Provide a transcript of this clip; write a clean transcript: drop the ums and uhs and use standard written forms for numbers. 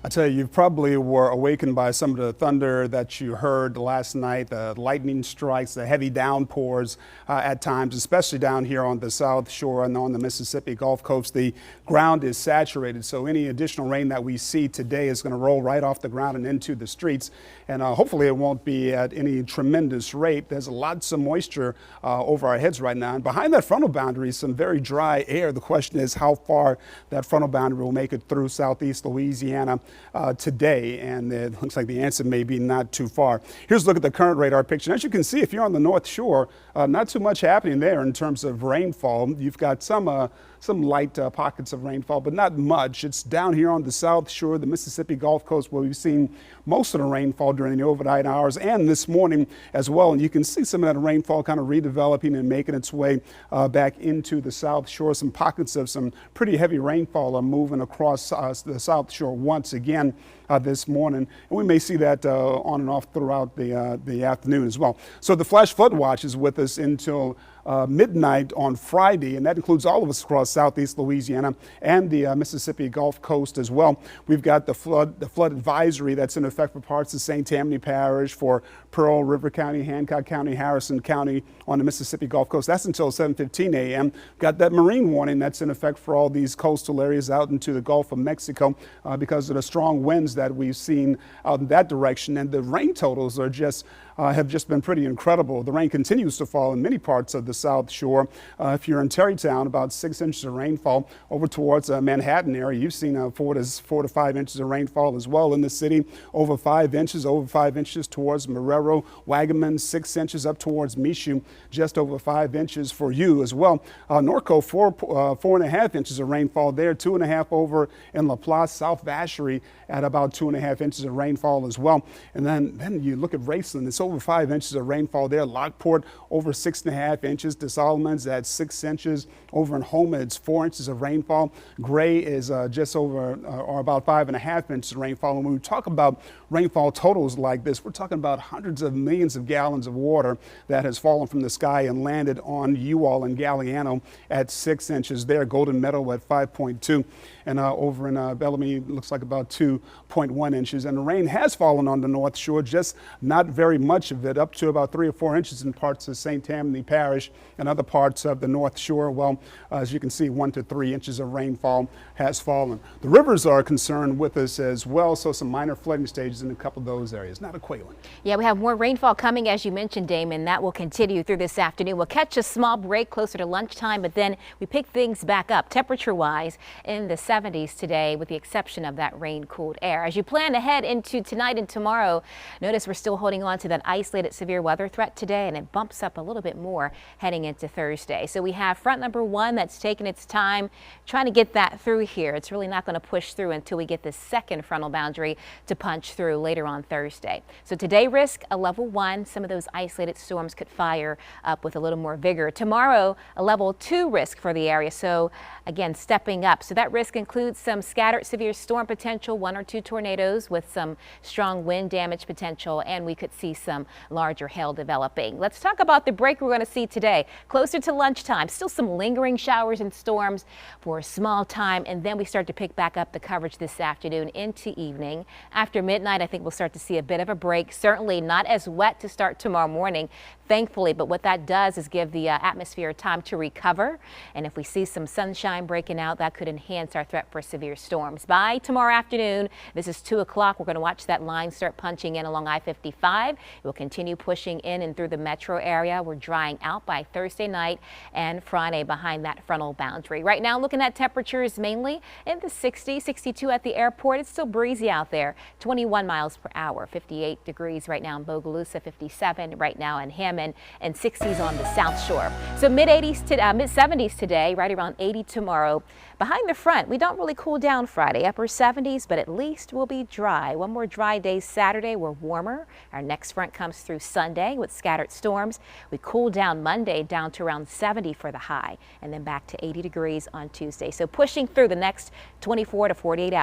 I tell you, you probably were awakened by some of the thunder that you heard last night, the lightning strikes, the heavy downpours at times, especially down here on the South Shore and on the Mississippi Gulf Coast. The ground is saturated, so any additional rain that we see today is going to roll right off the ground and into the streets. And hopefully it won't be at any tremendous rate. There's lots of moisture over our heads right now. And behind that frontal boundary is some very dry air. The question is how far that frontal boundary will make it through southeast Louisiana today, and it looks like the answer may be not too far. Here's a look at the current radar picture. As you can see, if you're on the North Shore, not too much happening there in terms of rainfall. You've got some light pockets of rainfall, but not much. It's down here on the South Shore, the Mississippi Gulf Coast, where we've seen most of the rainfall during the overnight hours and this morning as well. And you can see some of that rainfall kind of redeveloping and making its way back into the South Shore. Some pockets of some pretty heavy rainfall are moving across the South Shore once again this morning, and we may see that on and off throughout the afternoon as well. So the flash flood watch is with us until midnight on Friday, and that includes all of us across southeast Louisiana and the Mississippi Gulf Coast as well. We've got the flood advisory that's in effect for parts of St. Tammany Parish, for Pearl River County, Hancock County, Harrison County on the Mississippi Gulf Coast. That's until 7:15 a.m. Got that marine warning that's in effect for all these coastal areas out into the Gulf of Mexico because of the strong winds that we've seen out in that direction. And the rain totals are have just been pretty incredible. The rain continues to fall in many parts of the South Shore. If you're in Terrytown, about 6 inches of rainfall. Over towards Manhattan area, you've seen 4 to 5 inches of rainfall as well in the city. Over 5 inches towards Marrero, Wagaman, 6 inches up towards Michoud, just over 5 inches for you as well. Norco, 4.5 inches of rainfall there, 2.5 over in LaPlace, South Vacherie at about 2.5 inches of rainfall as well. And then you look at Raceland, it's over 5 inches of rainfall there. Lockport over 6.5 inches. De Solomon's at 6 inches. Over in Houma, it's 4 inches of rainfall. Gray is just over or about 5.5 inches of rainfall. And when we talk about rainfall totals like this, we're talking about hundreds of millions of gallons of water that has fallen from the sky and landed on you all in Galliano at 6 inches there. Golden Meadow at 5.2. And over in Bellamy, looks like about 2.1 inches. And the rain has fallen on the North Shore, just not very much of it, up to about 3 or 4 inches in parts of St. Tammany Parish and other parts of the North Shore. Well, as you can see, 1 to 3 inches of rainfall has fallen. The rivers are concerned with us as well, so some minor flooding stages in a couple of those areas. Not a Quaylen. Yeah, we have more rainfall coming, as you mentioned, Damon. That will continue through this afternoon. We'll catch a small break closer to lunchtime, but then we pick things back up temperature-wise in the 70s today, with the exception of that rain-cooled air. As you plan to head into tonight and tomorrow, notice we're still holding on to that isolated severe weather threat today, and it bumps up a little bit more heading into Thursday. So we have front number 1 that's taking its time trying to get that through here. It's really not going to push through until we get the second frontal boundary to punch through later on Thursday. So today risk a level 1. Some of those isolated storms could fire up with a little more vigor. Tomorrow a level 2 risk for the area. So again, stepping up. So that risk includes some scattered severe storm potential, 1 or 2 tornadoes with some strong wind damage potential, and we could see some larger hail developing. Let's talk about the break we're going to see today. Closer to lunchtime, still some lingering showers and storms for a small time, and then we start to pick back up the coverage this afternoon into evening. After midnight, I think we'll start to see a bit of a break. Certainly not as wet to start tomorrow morning, thankfully, but what that does is give the atmosphere time to recover. And if we see some sunshine breaking out, that could enhance our threat for severe storms. By tomorrow afternoon, this is 2 o'clock, we're going to watch that line start punching in along I-55. It will continue pushing in and through the metro area. We're drying out by Thursday night and Friday behind that frontal boundary. Right now, looking at temperatures mainly in the 60s, 62 at the airport. It's still breezy out there, 21 miles per hour, 58 degrees right now in Bogalusa, 57 right now in Hammond, and 60s on the South Shore. So mid-80s to mid-70s today, right around 80 tomorrow. Behind the front, we don't really cool down Friday, upper 70s, but at least we'll be dry. One more dry day Saturday. We're warmer. Our next front comes through Sunday with scattered storms. We cool down Monday down to around 70 for the high, and then back to 80 degrees on Tuesday. So pushing through the next 24 to 48 hours.